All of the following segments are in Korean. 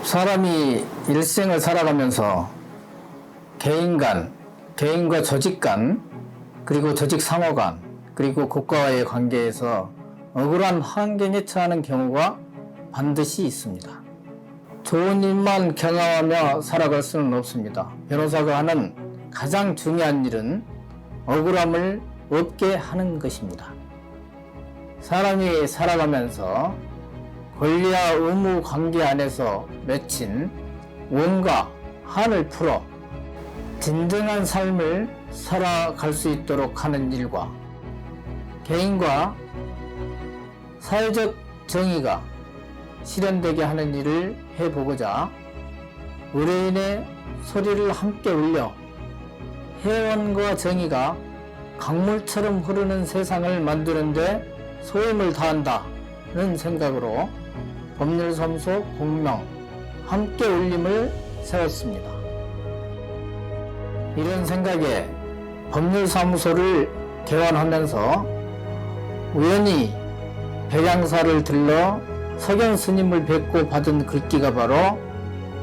사람이 일생을 살아가면서 개인 간, 개인과 조직 간, 그리고 조직 상호 간, 그리고 국가와의 관계에서 억울한 환경에 처하는 경우가 반드시 있습니다. 좋은 일만 경험하며 살아갈 수는 없습니다. 변호사가 하는 가장 중요한 일은 억울함을 없게 하는 것입니다. 사람이 살아가면서 권리와 의무 관계 안에서 맺힌 원과 한을 풀어 진정한 삶을 살아갈 수 있도록 하는 일과 개인과 사회적 정의가 실현되게 하는 일을 해보고자 의뢰인의 소리를 함께 울려 해원과 정의가 강물처럼 흐르는 세상을 만드는 데 소임을 다한다는 생각으로 법률사무소 공명 함께 울림을 세웠습니다. 이런 생각에 법률사무소를 개원하면서 우연히 백양사를 들러 석영 스님을 뵙고 받은 글귀가 바로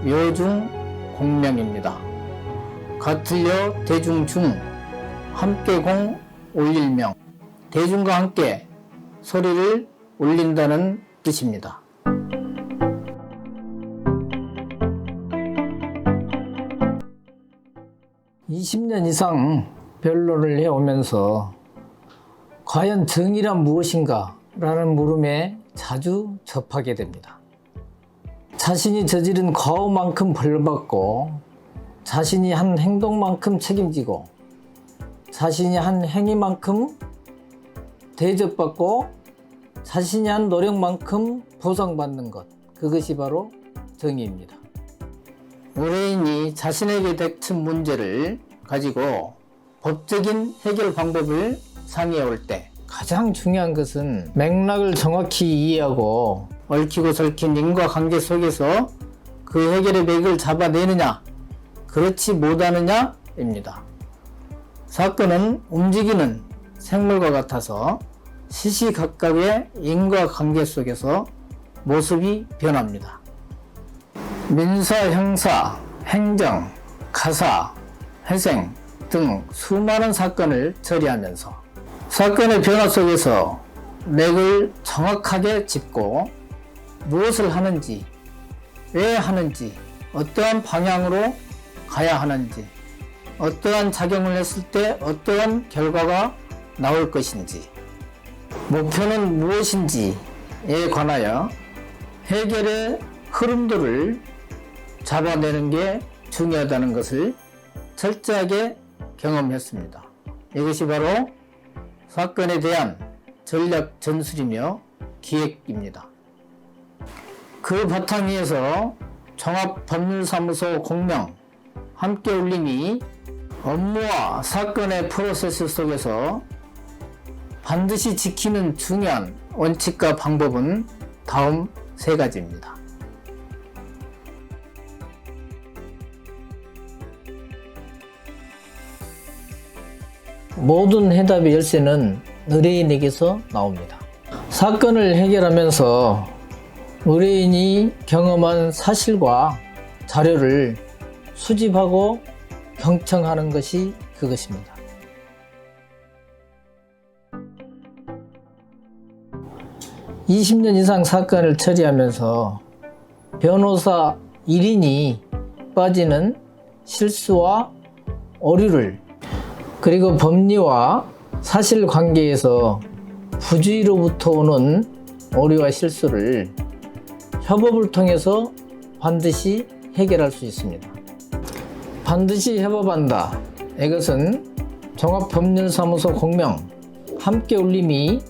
요중공명입니다. 같을려 대중중 함께공 올릴명, 대중과 함께 소리를 올린다는 뜻입니다. (20년) 이상 변론을 해오면서 과연 정의란 무엇인가? 라는 물음에 자주 접하게 됩니다. 자신이 저지른 과오만큼 벌받고, 자신이 한 행동만큼 책임지고, 자신이 한 행위만큼 대접받고, 자신이 한 노력만큼 보상받는 것, 그것이 바로 정의입니다. 의뢰인이 자신에게 닥친 문제를 가지고 법적인 해결 방법을 상의해 올 때 가장 중요한 것은 맥락을 정확히 이해하고 얽히고 설킨 인과관계 속에서 그 해결의 맥을 잡아내느냐, 그렇지 못하느냐입니다. 사건은 움직이는 생물과 같아서 시시각각의 인과관계 속에서 모습이 변합니다. 민사, 형사, 행정, 가사, 회생 등 수많은 사건을 처리하면서 사건의 변화 속에서 맥을 정확하게 짚고 무엇을 하는지, 왜 하는지, 어떠한 방향으로 가야 하는지, 어떠한 작용을 했을 때 어떠한 결과가 나올 것인지, 목표는 무엇인지에 관하여 해결의 흐름도를 잡아내는 게 중요하다는 것을 철저하게 경험했습니다. 이것이 바로 사건에 대한 전략 전술이며 기획입니다. 그 바탕 위에서 종합법률사무소 공명 함께 울림이 업무와 사건의 프로세스 속에서 반드시 지키는 중요한 원칙과 방법은 다음 세 가지입니다. 모든 해답의 열쇠는 의뢰인에게서 나옵니다. 사건을 해결하면서 의뢰인이 경험한 사실과 자료를 수집하고 경청하는 것이 그것입니다. (20년) 이상 사건을 처리하면서 변호사 1인이 빠지는 실수와 오류를, 그리고 법리와 사실관계에서 부주의로부터 오는 오류와 실수를 협업을 통해서 반드시 해결할 수 있습니다. 반드시 협업한다. 이것은 종합법률사무소 공명 함께 울림이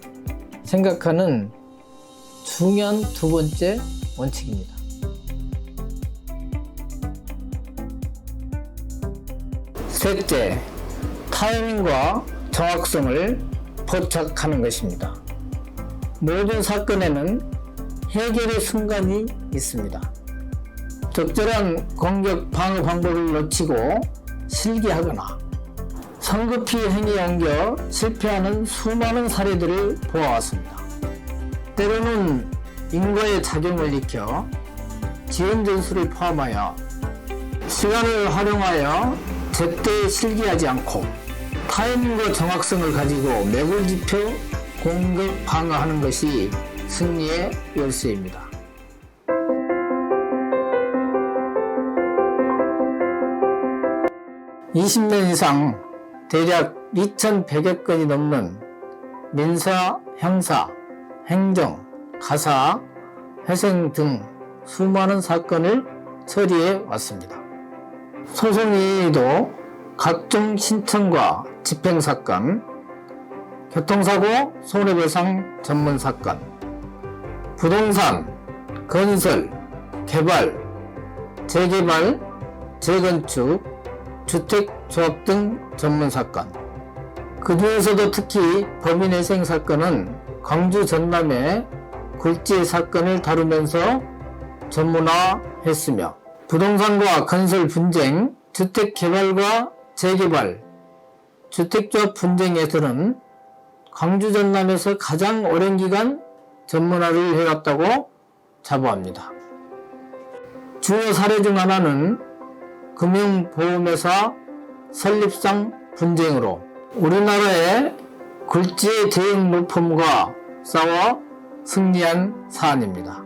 생각하는 중요한 두 번째 원칙입니다. 셋째, 타이밍과 정확성을 포착하는 것입니다. 모든 사건에는 해결의 순간이 있습니다. 적절한 공격 방어 방법을 놓치고 실기하거나 성급히 행위에 옮겨 실패하는 수많은 사례들을 보아왔습니다. 때로는 인과의 작용을 익혀 지연 전술을 포함하여 시간을 활용하여 제때 실기하지 않고 타이밍과 정확성을 가지고 매골지표 공격 방어하는 것이 승리의 열쇠입니다. 20년 이상 대략 2,100여 건이 넘는 민사, 형사, 행정, 가사, 회생 등 수많은 사건을 처리해 왔습니다. 소송이도 각종 신청과 집행사건, 교통사고 손해배상 전문사건, 부동산, 건설, 개발, 재개발, 재건축, 주택조합 등 전문사건, 그 중에서도 특히 법인회생 사건은 광주 전남의 굴지의 사건을 다루면서 전문화했으며 부동산과 건설 분쟁, 주택개발과 재개발, 주택조합 분쟁에서는 광주 전남에서 가장 오랜 기간 전문화를 해왔다고 자부합니다. 주요 사례 중 하나는 금융보험회사 설립상 분쟁으로 우리나라의 굴지의 대형 로펌과 싸워 승리한 사안입니다.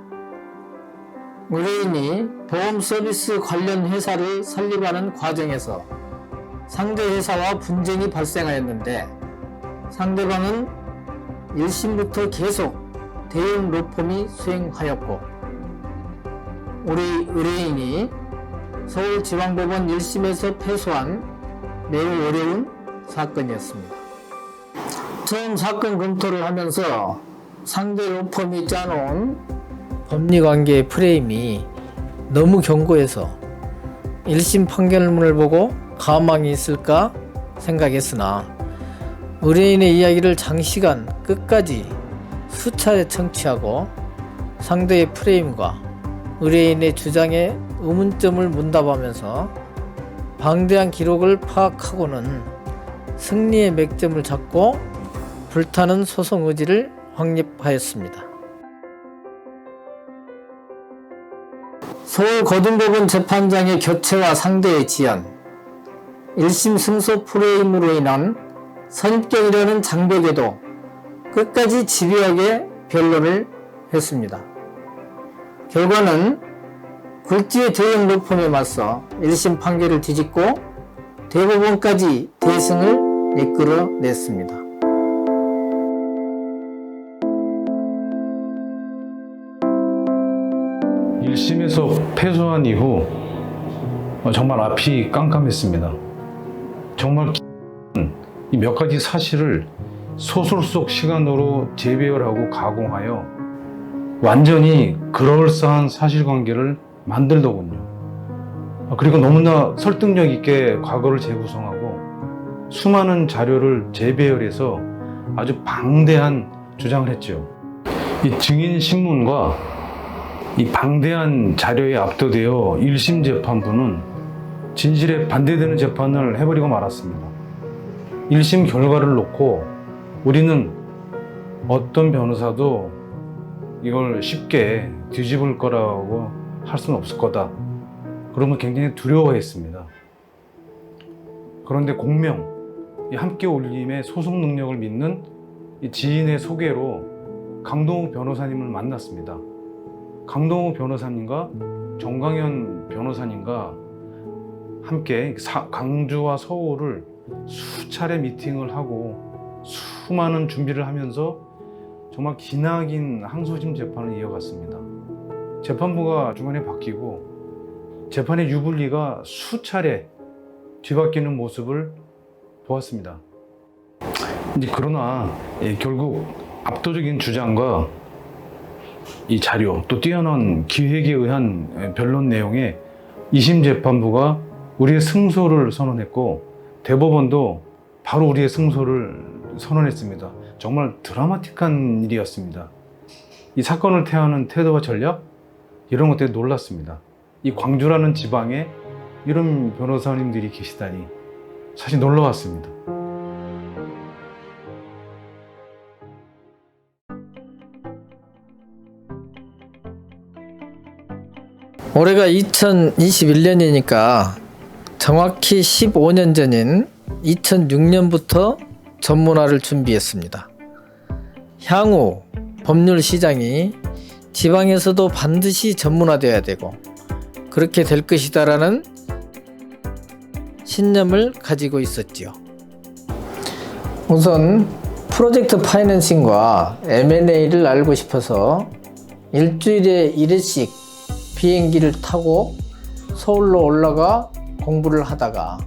의뢰인이 보험 서비스 관련 회사를 설립하는 과정에서 상대 회사와 분쟁이 발생하였는데 상대방은 1심부터 계속 대형 로펌이 수행하였고 우리 의뢰인이 서울지방법원 1심에서 패소한 매우 어려운 사건이었습니다. 처음 사건 검토를 하면서 상대 로펌이 짜놓은 법리관계의 프레임이 너무 견고해서 1심 판결문을 보고 가망이 있을까 생각했으나 의뢰인의 이야기를 장시간 끝까지 수차례 청취하고 상대의 프레임과 의뢰인의 주장에 의문점을 문답하면서 방대한 기록을 파악하고는 승리의 맥점을 잡고 불타는 소송 의지를 확립하였습니다. 서울고등법원 재판장의 교체와 상대의 지연, 1심 승소 프레임으로 인한 선입견이라는 장벽에도 끝까지 집요하게 변론을 했습니다. 결과는 굴지의 대형 로펌에 맞서 1심 판결을 뒤집고 대법원까지 대승을 이끌어냈습니다. 일심에서 패소한 이후 정말 앞이 깜깜했습니다. 정말 이 몇 가지 사실을 소설 속 시간으로 재배열하고 가공하여 완전히 그럴싸한 사실관계를 만들더군요. 그리고 너무나 설득력 있게 과거를 재구성하고 수많은 자료를 재배열해서 아주 방대한 주장을 했죠. 이 증인 신문과 이 방대한 자료에 압도되어 1심 재판부는 진실에 반대되는 재판을 해버리고 말았습니다. 1심 결과를 놓고 우리는 어떤 변호사도 이걸 쉽게 뒤집을 거라고 할 수는 없을 거다. 그러면 굉장히 두려워했습니다. 그런데 공명, 이 함께 올림의 소송 능력을 믿는 이 지인의 소개로 강동욱 변호사님을 만났습니다. 강동욱 변호사님과 정광현 변호사님과 함께 광주와 서울을 수차례 미팅을 하고 수많은 준비를 하면서 정말 기나긴 항소심 재판을 이어갔습니다. 재판부가 중간에 바뀌고 재판의 유불리가 수차례 뒤바뀌는 모습을 보았습니다. 그러나 결국 압도적인 주장과 이 자료 또 뛰어난 기획에 의한 변론 내용에 2심 재판부가 우리의 승소를 선언했고 대법원도 바로 우리의 승소를 선언했습니다. 정말 드라마틱한 일이었습니다. 이 사건을 태하는 태도와 전략 이런 것들에 놀랐습니다. 이 광주라는 지방에 이런 변호사님들이 계시다니 사실 놀라웠습니다. 올해가 2021년이니까 정확히 15년 전인 2006년부터 전문화를 준비했습니다. 향후 법률 시장이 지방에서도 반드시 전문화되어야 되고 그렇게 될 것이다라는 신념을 가지고 있었지요. 우선 프로젝트 파이낸싱과 M&A를 알고 싶어서 일주일에 1회씩 비행기를 타고 서울로 올라가 공부를 하다가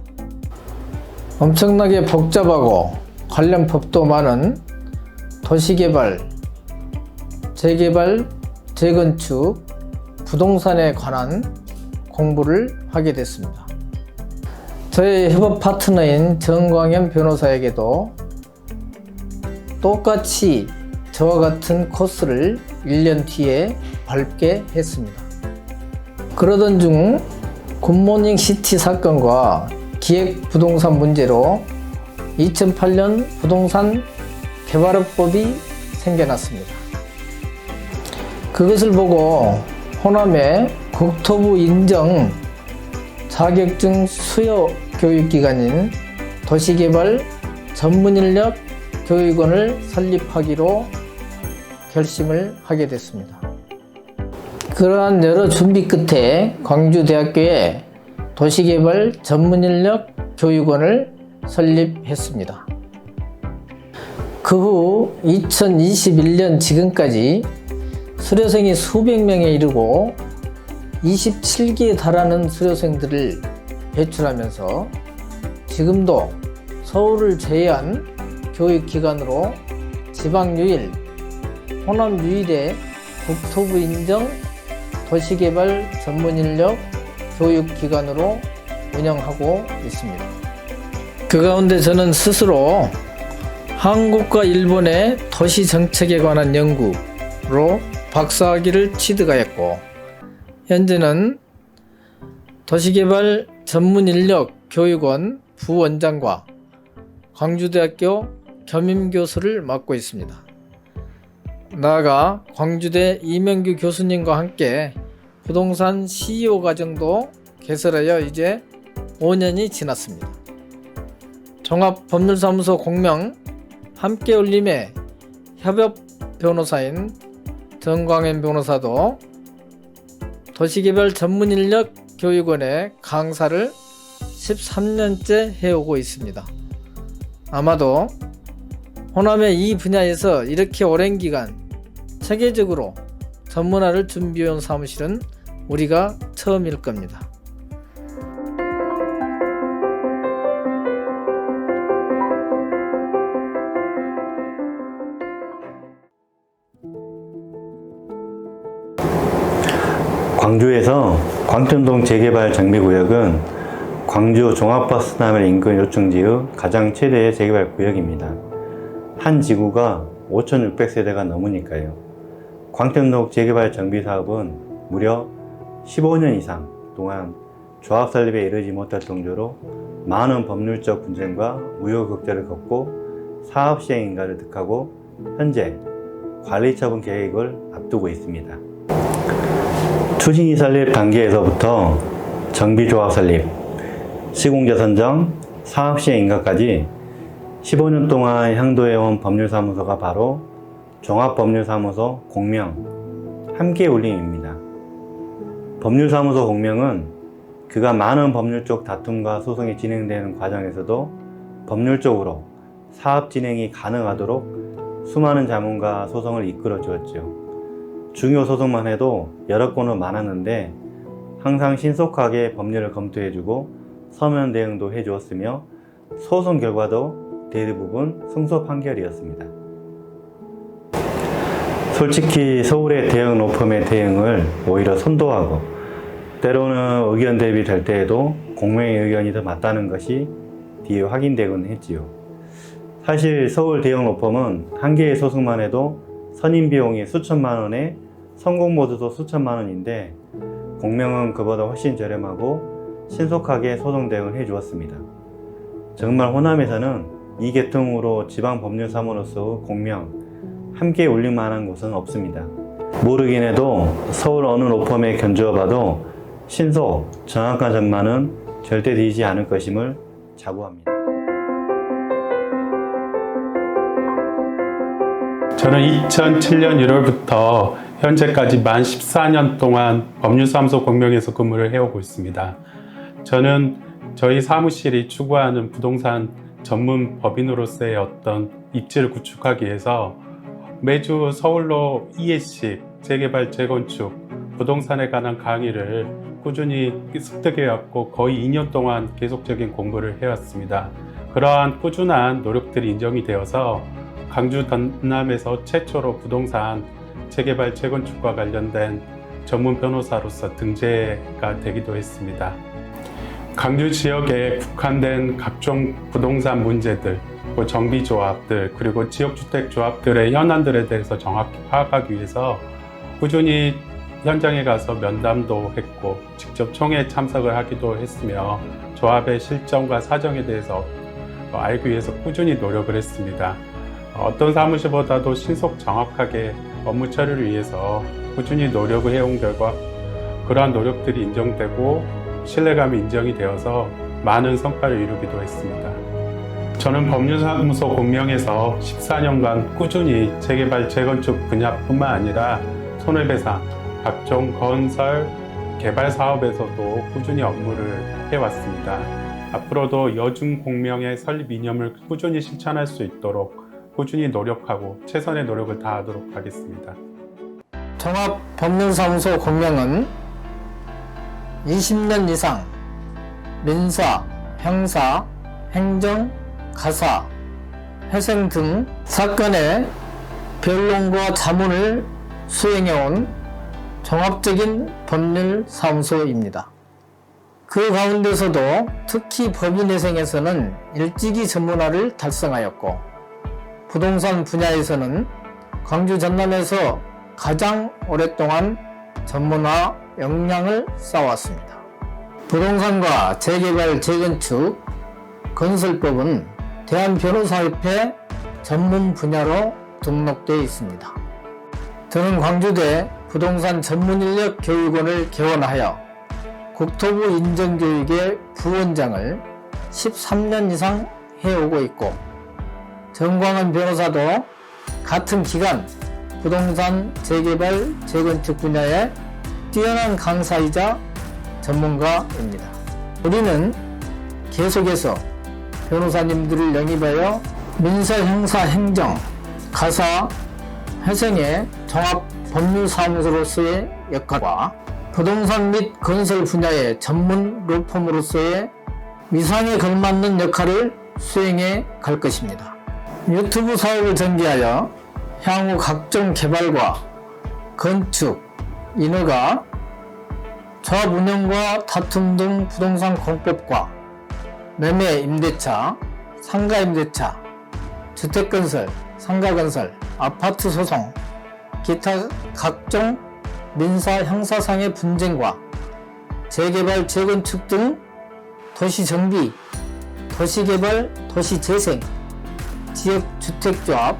엄청나게 복잡하고 관련 법도 많은 도시개발, 재개발, 재건축, 부동산에 관한 공부를 하게 됐습니다. 저의 협업 파트너인 정광현 변호사에게도 똑같이 저와 같은 코스를 1년 뒤에 밟게 했습니다. 그러던 중 굿모닝 시티 사건과 기획 부동산 문제로 2008년 부동산 개발업법이 생겨났습니다. 그것을 보고 호남의 국토부 인정 자격증 수여 교육기관인 도시개발 전문인력 교육원을 설립하기로 결심을 하게 됐습니다. 그러한 여러 준비 끝에 광주대학교에 도시개발 전문인력 교육원을 설립했습니다. 그 후 2021년 지금까지 수료생이 수백 명에 이르고 27기에 달하는 수료생들을 배출하면서 지금도 서울을 제외한 교육기관으로 지방 유일, 호남 유일의 국토부 인정 도시개발 전문인력 교육기관으로 운영하고 있습니다. 그 가운데 저는 스스로 한국과 일본의 도시정책에 관한 연구로 박사학위를 취득하였고 현재는 도시개발 전문인력 교육원 부원장과 광주대학교 겸임교수를 맡고 있습니다. 나아가 광주대 이명규 교수님과 함께 부동산 CEO 과정도 개설하여 이제 5년이 지났습니다. 종합법률사무소 공명 함께울림의 협업 변호사인 정광현 변호사도 도시개발 전문인력 교육원의 강사를 13년째 해오고 있습니다. 아마도 호남의 이 분야에서 이렇게 오랜 기간 체계적으로 전문화를 준비해온 사무실은 우리가 처음일 겁니다. 광주에서 광천동 재개발 정비구역은 광주 종합버스터미널 인근 요충지의 가장 최대의 재개발 구역입니다. 한 지구가 5,600세대가 넘으니까요. 광천동 재개발 정비 사업은 무려 15년 이상 동안 조합 설립에 이르지 못할 정도로 많은 법률적 분쟁과 우여곡절을 겪고 사업 시행 인가를 득하고 현재 관리 처분 계획을 앞두고 있습니다. 추진이 설립 단계에서부터 정비조합 설립, 시공자 선정, 사업 시행 인가까지 15년 동안 향도해온 법률사무소가 바로 종합법률사무소 공명 함께울림입니다. 법률사무소 공명은 그간 많은 법률적 다툼과 소송이 진행되는 과정에서도 법률적으로 사업 진행이 가능하도록 수많은 자문과 소송을 이끌어 주었죠. 중요 소송만 해도 여러 건은 많았는데 항상 신속하게 법률을 검토해주고 서면 대응도 해주었으며 소송 결과도 대부분 승소 판결이었습니다. 솔직히 서울의 대형 로펌의 대응을 오히려 선도하고 때로는 의견 대비될 때에도 공명의 의견이 더 맞다는 것이 뒤에 확인되곤 했지요. 사실 서울 대형 로펌은 한 개의 소송만 해도 선임 비용이 수천만 원에 성공 모드도 수천만 원인데 공명은 그보다 훨씬 저렴하고 신속하게 소송 대응을 해주었습니다. 정말 호남에서는 이 계통으로 지방법률사무로서 공명 함께 울릴만한 곳은 없습니다. 모르긴 해도 서울 어느 로펌에 견주어 봐도 신속, 정확한 전망은 절대 되지 않을 것임을 자부합니다. 저는 2007년 1월부터 현재까지 만 14년 동안 법률사무소 공명에서 근무를 해오고 있습니다. 저는 저희 사무실이 추구하는 부동산 전문 법인으로서의 어떤 입지를 구축하기 위해서 매주 서울로 2회씩 재개발, 재건축, 부동산에 관한 강의를 꾸준히 습득해왔고 거의 2년 동안 계속적인 공부를 해왔습니다. 그러한 꾸준한 노력들이 인정이 되어서 광주 전남에서 최초로 부동산 재개발, 재건축과 관련된 전문 변호사로서 등재가 되기도 했습니다. 광주 지역에 국한된 각종 부동산 문제들, 정비조합들, 그리고 지역주택조합들의 현안들에 대해서 정확히 파악하기 위해서 꾸준히 현장에 가서 면담도 했고 직접 총회에 참석을 하기도 했으며 조합의 실정과 사정에 대해서 알기 위해서 꾸준히 노력을 했습니다. 어떤 사무실보다도 신속 정확하게 업무 처리를 위해서 꾸준히 노력을 해온 결과 그러한 노력들이 인정되고 신뢰감이 인정이 되어서 많은 성과를 이루기도 했습니다. 저는 법률사무소 공명에서 14년간 꾸준히 재개발, 재건축 분야뿐만 아니라 손해배상, 각종 건설, 개발 사업에서도 꾸준히 업무를 해왔습니다. 앞으로도 여중 공명의 설립 이념을 꾸준히 실천할 수 있도록 꾸준히 노력하고 최선의 노력을 다하도록 하겠습니다. 종합법률사무소 공명은 20년 이상 민사, 형사, 행정, 가사, 회생 등 사건의 변론과 자문을 수행해온 종합적인 법률사무소입니다. 그 가운데서도 특히 법인회생에서는 일찍이 전문화를 달성하였고 부동산 분야에서는 광주 전남에서 가장 오랫동안 전문화 역량을 쌓아왔습니다. 부동산과 재개발, 재건축, 건설법은 대한변호사협회 전문 분야로 등록되어 있습니다. 저는 광주대 부동산 전문인력 교육원을 개원하여 국토부 인정교육의 부원장을 13년 이상 해오고 있고 정광은 변호사도 같은 기간 부동산 재개발, 재건축 분야의 뛰어난 강사이자 전문가입니다. 우리는 계속해서 변호사님들을 영입하여 민사, 형사, 행정, 가사, 회생의 종합 법률사무소로서의 역할과 부동산 및 건설 분야의 전문 로펌으로서의 위상에 걸맞는 역할을 수행해 갈 것입니다. 유튜브 사업을 전개하여 향후 각종 개발과 건축, 인허가, 조합 운영과 다툼 등 부동산 공법과 매매 임대차, 상가 임대차, 주택건설, 상가건설, 아파트 소송, 기타 각종 민사 형사상의 분쟁과 재개발, 재건축 등 도시정비, 도시개발, 도시재생, 지역주택조합,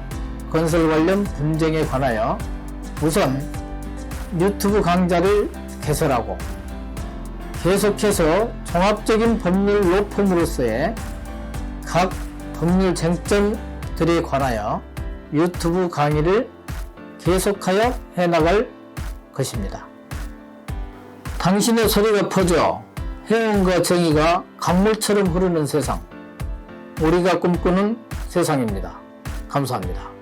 건설 관련 분쟁에 관하여 우선 유튜브 강좌를 개설하고 계속해서 종합적인 법률 로펌으로서의 각 법률 쟁점들에 관하여 유튜브 강의를 계속하여 해나갈 것입니다. 당신의 소리가 퍼져 해운과 정의가 강물처럼 흐르는 세상, 우리가 꿈꾸는 세상입니다. 감사합니다.